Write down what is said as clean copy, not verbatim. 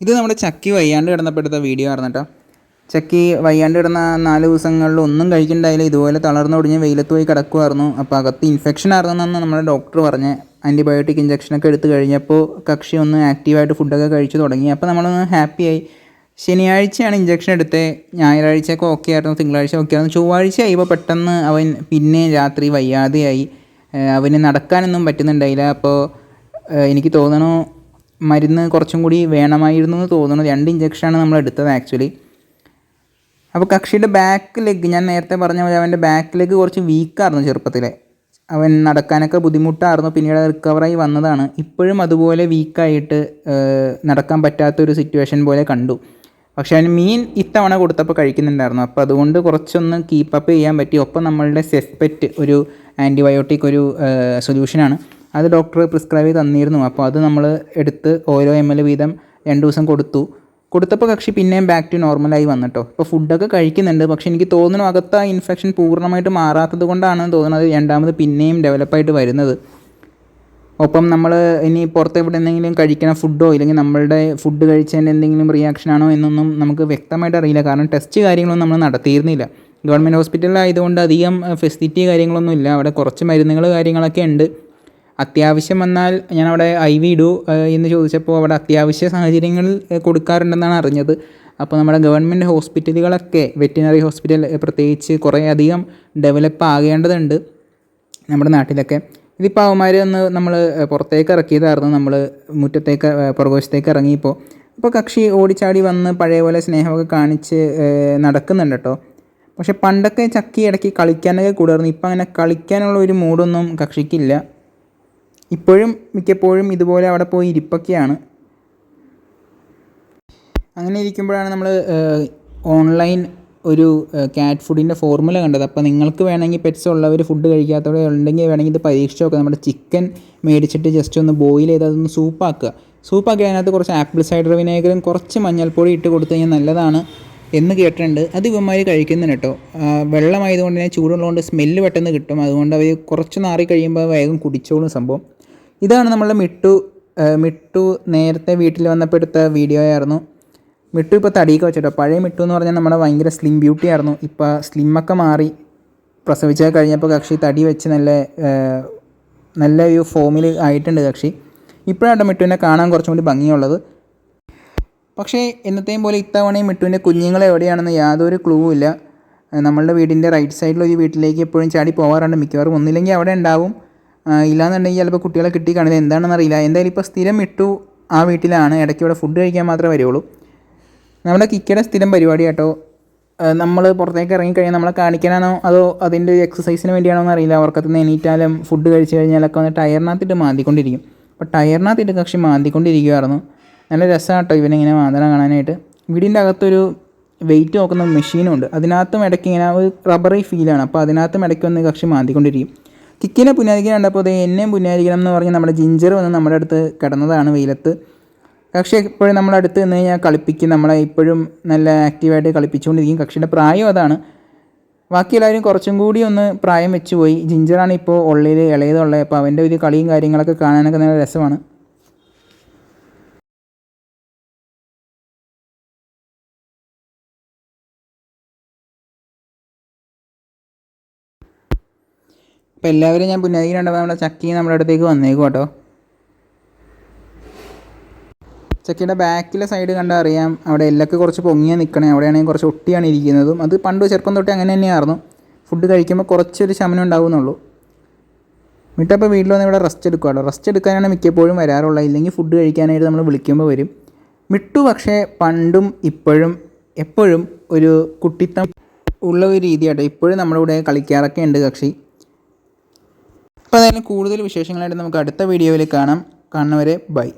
ഇത് നമ്മുടെ ചക്കി വയ്യാണ്ട് കിടന്നപ്പെടുത്ത വീഡിയോ ആയിരുന്നു കേട്ടോ. ചക്കി വയ്യാണ്ട് കിടന്ന 4 ദിവസങ്ങളിൽ ഒന്നും കഴിക്കണ്ടായില്ല. ഇതുപോലെ തളർന്നൊടിഞ്ഞ് വെയിലത്ത് പോയി കിടക്കുമായിരുന്നു. അപ്പോൾ അകത്ത് ഇൻഫെക്ഷൻ ആയിരുന്നെന്നാണ് നമ്മുടെ ഡോക്ടർ പറഞ്ഞത്. ആൻറ്റിബയോട്ടിക് ഇഞ്ചക്ഷനൊക്കെ എടുത്ത് കഴിഞ്ഞപ്പോൾ കക്ഷി ഒന്ന് ആക്റ്റീവായിട്ട് ഫുഡൊക്കെ കഴിച്ച് തുടങ്ങി. അപ്പോൾ നമ്മളൊന്ന് ഹാപ്പിയായി. ശനിയാഴ്ചയാണ് ഇഞ്ചക്ഷൻ എടുത്തത്. ഞായറാഴ്ചയൊക്കെ ഓക്കെ ആയിരുന്നു, തിങ്കളാഴ്ച ഓക്കെ ആയിരുന്നു. ചൊവ്വാഴ്ച ആയപ്പോൾ പെട്ടെന്ന് അവൻ പിന്നെ രാത്രി വയ്യാതെയായി. അവന് നടക്കാനൊന്നും പറ്റുന്നുണ്ടായില്ല. അപ്പോൾ എനിക്ക് തോന്നണു മരുന്ന് കുറച്ചും കൂടി വേണമായിരുന്നു എന്ന് തോന്നുന്നു. 2 ഇഞ്ചക്ഷനാണ് നമ്മൾ എടുത്തത് ആക്ച്വലി. അപ്പോൾ കക്ഷിയുടെ ബാക്ക് ലെഗ്, ഞാൻ നേരത്തെ പറഞ്ഞ പോലെ അവൻ്റെ ബാക്ക് ലെഗ് കുറച്ച് വീക്കായിരുന്നു ചെറുപ്പത്തിലെ. അവൻ നടക്കാനൊക്കെ ബുദ്ധിമുട്ടായിരുന്നു. പിന്നീട് റിക്കവറായി വന്നതാണ്. ഇപ്പോഴും അതുപോലെ വീക്കായിട്ട് നടക്കാൻ പറ്റാത്തൊരു സിറ്റുവേഷൻ പോലെ കണ്ടു. പക്ഷേ അവന് മീൻ ഇത്തവണ കൊടുത്തപ്പോൾ കഴിക്കുന്നുണ്ടായിരുന്നു. അപ്പോൾ അതുകൊണ്ട് കുറച്ചൊന്ന് കീപ്പപ്പ് ചെയ്യാൻ പറ്റി. ഒപ്പം നമ്മളുടെ സെസ്പെറ്റ് ഒരു ആൻറ്റിബയോട്ടിക് ഒരു സൊല്യൂഷനാണ്. അത് ഡോക്ടർ പ്രിസ്ക്രൈബ് ചെയ്ത് തന്നിരുന്നു. അപ്പോൾ അത് നമ്മൾ എടുത്ത് ഓരോ ml വീതം 2 ദിവസം കൊടുത്തപ്പോൾ കക്ഷി പിന്നെയും ബാക്ക് ടു നോർമലായി വന്നിട്ടോ. ഇപ്പോൾ ഫുഡൊക്കെ കഴിക്കുന്നുണ്ട്. പക്ഷേ എനിക്ക് തോന്നുന്നു അകത്ത് ആ ഇൻഫെക്ഷൻ പൂർണ്ണമായിട്ട് മാറാത്തത് കൊണ്ടാണെന്ന് തോന്നുന്നത് രണ്ടാമത് പിന്നെയും ഡെവലപ്പായിട്ട് വരുന്നത്. ഒപ്പം നമ്മൾ ഇനി പുറത്ത് എവിടെ എന്തെങ്കിലും കഴിക്കുന്ന ഫുഡോ ഇല്ലെങ്കിൽ നമ്മളുടെ ഫുഡ് കഴിച്ചതിൻ്റെ എന്തെങ്കിലും റിയാക്ഷനാണോ എന്നൊന്നും നമുക്ക് വ്യക്തമായിട്ട് അറിയില്ല. കാരണം ടെസ്റ്റ് കാര്യങ്ങളൊന്നും നമ്മൾ നടത്തിയിരുന്നില്ല. ഗവൺമെൻറ് ഹോസ്പിറ്റലിലായതുകൊണ്ട് അധികം ഫെസിലിറ്റി കാര്യങ്ങളൊന്നും ഇല്ല. അവിടെ കുറച്ച് മരുന്നുകൾ കാര്യങ്ങളൊക്കെ ഉണ്ട്. അത്യാവശ്യം വന്നാൽ ഞാനവിടെ IV ഇടൂ എന്ന് ചോദിച്ചപ്പോൾ അവിടെ അത്യാവശ്യ സാഹചര്യങ്ങളിൽ കൊടുക്കാറുണ്ടെന്നാണ് അറിഞ്ഞത്. അപ്പോൾ നമ്മുടെ ഗവൺമെൻറ് ഹോസ്പിറ്റലുകളൊക്കെ, വെറ്റിനറി ഹോസ്പിറ്റൽ പ്രത്യേകിച്ച് കുറേ അധികം ഡെവലപ്പ് ആകേണ്ടതുണ്ട് നമ്മുടെ നാട്ടിലൊക്കെ. ഇതിപ്പോൾ അവന്മാർ ഒന്ന് നമ്മൾ പുറത്തേക്ക് ഇറക്കിയതായിരുന്നു. നമ്മൾ മുറ്റത്തേക്ക് പുറകുവശത്തേക്ക് ഇറങ്ങിയപ്പോൾ ഇപ്പോൾ കക്ഷി ഓടിച്ചാടി വന്ന് പഴയ പോലെ സ്നേഹമൊക്കെ കാണിച്ച് നടക്കുന്നുണ്ട് കേട്ടോ. പക്ഷേ പണ്ടൊക്കെ ചക്കി ഇടയ്ക്ക് കളിക്കാനൊക്കെ കൂടായിരുന്നു. ഇപ്പം അങ്ങനെ കളിക്കാനുള്ള ഒരു മൂഡൊന്നും കക്ഷിക്കില്ല. ഇപ്പോഴും മിക്കപ്പോഴും ഇതുപോലെ അവിടെ പോയി ഇരിപ്പൊക്കെയാണ്. അങ്ങനെ ഇരിക്കുമ്പോഴാണ് നമ്മൾ ഓൺലൈൻ ഒരു ക്യാറ്റ് ഫുഡിൻ്റെ ഫോർമുല കണ്ടത്. അപ്പോൾ നിങ്ങൾക്ക് വേണമെങ്കിൽ പെറ്റ്സ് ഉള്ളവർ, ഫുഡ് കഴിക്കാത്തവരെ ഉണ്ടെങ്കിൽ വേണമെങ്കിൽ ഇത് പരീക്ഷിച്ച് നോക്കുക. നമ്മുടെ ചിക്കൻ മേടിച്ചിട്ട് ജസ്റ്റ് ഒന്ന് ബോയിൽ ചെയ്ത് അതൊന്ന് സൂപ്പാക്കി അതിനകത്ത് കുറച്ച് ആപ്പിൾ സൈഡർ വിനേഗറും കുറച്ച് മഞ്ഞൾപ്പൊടി ഇട്ട് കൊടുത്തു കഴിഞ്ഞാൽ നല്ലതാണ് എന്ന് കേട്ടിട്ടുണ്ട്. അത് ഇവന്മാർ കഴിക്കുന്നുണ്ട് കേട്ടോ. വെള്ളമായതുകൊണ്ട് തന്നെ ചൂടുള്ളതുകൊണ്ട് സ്മെല്ല് പെട്ടെന്ന് കിട്ടും. അതുകൊണ്ട് അവർ കുറച്ച് നാറി കഴിയുമ്പോൾ വേഗം കുടിച്ചോളും സംഭവം. ഇതാണ് നമ്മളുടെ മിട്ടു നേരത്തെ വീട്ടിൽ വന്നപ്പോൾ എടുത്ത വീഡിയോ ആയിരുന്നു. മിട്ടു ഇപ്പോൾ തടിയൊക്കെ വെച്ചിട്ടോ. പഴയ മിട്ടു എന്ന് പറഞ്ഞാൽ നമ്മുടെ ഭയങ്കര സ്ലിം ബ്യൂട്ടി ആയിരുന്നു. ഇപ്പോൾ സ്ലിമ്മൊക്കെ മാറി പ്രസവിച്ചൊക്കെ കഴിഞ്ഞപ്പോൾ കക്ഷി തടി വെച്ച് നല്ല ഒരു ഫോമിൽ ആയിട്ടുണ്ട് കക്ഷി. ഇപ്പോഴാണ് മിട്ടുവിനെ കാണാൻ കുറച്ചും കൂടി ഭംഗിയുള്ളത്. പക്ഷേ എന്നത്തെയും പോലെ ഇത്തവണയും മിട്ടുവിൻ്റെ കുഞ്ഞുങ്ങൾ എവിടെയാണെന്ന് യാതൊരു ക്ലൂ ഇല്ല. നമ്മളുടെ വീടിൻ്റെ റൈറ്റ് സൈഡിലൊരു വീട്ടിലേക്ക് എപ്പോഴും ചാടി പോകാറുണ്ട് മിക്കവാറും. ഒന്നില്ലെങ്കിൽ അവിടെ ഉണ്ടാവും, ഇല്ലാന്നുണ്ടെങ്കിൽ ചിലപ്പോൾ കുട്ടികളെ കിട്ടി കാണില്ല. എന്താണെന്ന് അറിയില്ല. എന്തായാലും ഇപ്പോൾ സ്ഥിരം മിട്ടു ആ വീട്ടിലാണ്. ഇടയ്ക്ക് ഇവിടെ ഫുഡ് കഴിക്കാൻ മാത്രമേ വരുള്ളൂ. നമ്മുടെ കിക്കയുടെ സ്ഥിരം പരിപാടി കേട്ടോ. നമ്മൾ പുറത്തേക്ക് ഇറങ്ങിക്കഴിഞ്ഞാൽ നമ്മളെ കാണിക്കാനാണോ അതോ അതിൻ്റെ ഒരു എക്സസൈസിന് വേണ്ടിയാണോ എന്ന് അറിയില്ല. ഉറക്കത്തിൽ എണീറ്റാലും ഫുഡ് കഴിച്ച് കഴിഞ്ഞാലൊക്കെ വന്ന് ടയറിനകത്തിട്ട് മാന്തിക്കൊണ്ടിരിക്കും. അപ്പോൾ ടയറിനകത്തിട്ട് കക്ഷി മാന്തിക്കൊണ്ടിരിക്കുമായിരുന്നു. നല്ല രസമാണ് കേട്ടോ ഇവനിങ്ങനെ മാന്തണ കാണാനായിട്ട്. വീടിൻ്റെ അകത്തൊരു വെയിറ്റ് നോക്കുന്ന മെഷീനുണ്ട്. അതിനകത്തും ഇടയ്ക്ക് ഇങ്ങനെ ഒരു റബ്ബറി ഫീലാണ്. അപ്പോൾ അതിനകത്തും ഇടയ്ക്ക് വന്ന് കക്ഷി മാന്തിക്കൊണ്ടിരിക്കും. കിക്കിനെ പുന്നാരിക്കാൻ കണ്ടപ്പോൾ എന്നെയും പുന്നാരിക്കണം എന്ന് പറഞ്ഞ് നമ്മുടെ ജിഞ്ചർ വന്ന് നമ്മുടെ അടുത്ത് കിടന്നതാണ് വെയിലത്ത്. കക്ഷി എപ്പോഴും നമ്മുടെ അടുത്ത് നിന്ന് കഴിഞ്ഞാൽ കളിപ്പിക്കും. നമ്മളെ ഇപ്പോഴും നല്ല ആക്റ്റീവായിട്ട് കളിപ്പിച്ചുകൊണ്ടിരിക്കും. കക്ഷിയുടെ പ്രായം അതാണ്. ബാക്കി എല്ലാവരും കുറച്ചും കൂടി ഒന്ന് പ്രായം വെച്ച് പോയി. ജിഞ്ചറാണ് ഇപ്പോൾ ഉള്ളിൽ ഇളയതുള്ളത്. അപ്പോൾ അവൻ്റെ ഒരു കളിയും കാര്യങ്ങളൊക്കെ കാണാനൊക്കെ നല്ല രസമാണ്. അപ്പോൾ എല്ലാവരും ഞാൻ പുന്നാരിക്ക് കണ്ടപ്പോൾ നമ്മുടെ ചക്കി നമ്മുടെ അടുത്തേക്ക് വന്നേക്കും കേട്ടോ. ചക്കിയുടെ ബാക്കിലെ സൈഡ് കണ്ടാൽ അറിയാം, അവിടെ എല്ലൊക്കെ കുറച്ച് പൊങ്ങിയാൽ നിൽക്കണേ. അവിടെയാണെങ്കിൽ കുറച്ച് ഒട്ടിയാണ് ഇരിക്കുന്നതും. അത് പണ്ട് ചെറുപ്പം തൊട്ടേ അങ്ങനെ തന്നെയായിരുന്നു. ഫുഡ് കഴിക്കുമ്പോൾ കുറച്ചൊരു ശമനം ഉണ്ടാവുന്നുള്ളൂ. മിട്ടപ്പോൾ വീട്ടിൽ വന്ന് ഇവിടെ റെസ്റ്റ് എടുക്കുമല്ലോ. റെസ്റ്റ് എടുക്കാനാണ് മിക്കപ്പോഴും വരാറുള്ളത്. ഇല്ലെങ്കിൽ ഫുഡ് കഴിക്കാനായിട്ട് നമ്മൾ വിളിക്കുമ്പോൾ വരും. മിട്ടു പക്ഷേ പണ്ടും ഇപ്പോഴും എപ്പോഴും ഒരു കുട്ടിത്തം ഉള്ള ഒരു രീതിയാട്ടോ. ഇപ്പോഴും നമ്മുടെ കൂടെ കളിക്കാറൊക്കെ ഉണ്ട് കക്ഷി. അപ്പോൾ അതിന് കൂടുതൽ വിശേഷങ്ങളായിട്ട് നമുക്ക് അടുത്ത വീഡിയോയിൽ കാണാം. കാണുന്നവരെ ബൈ.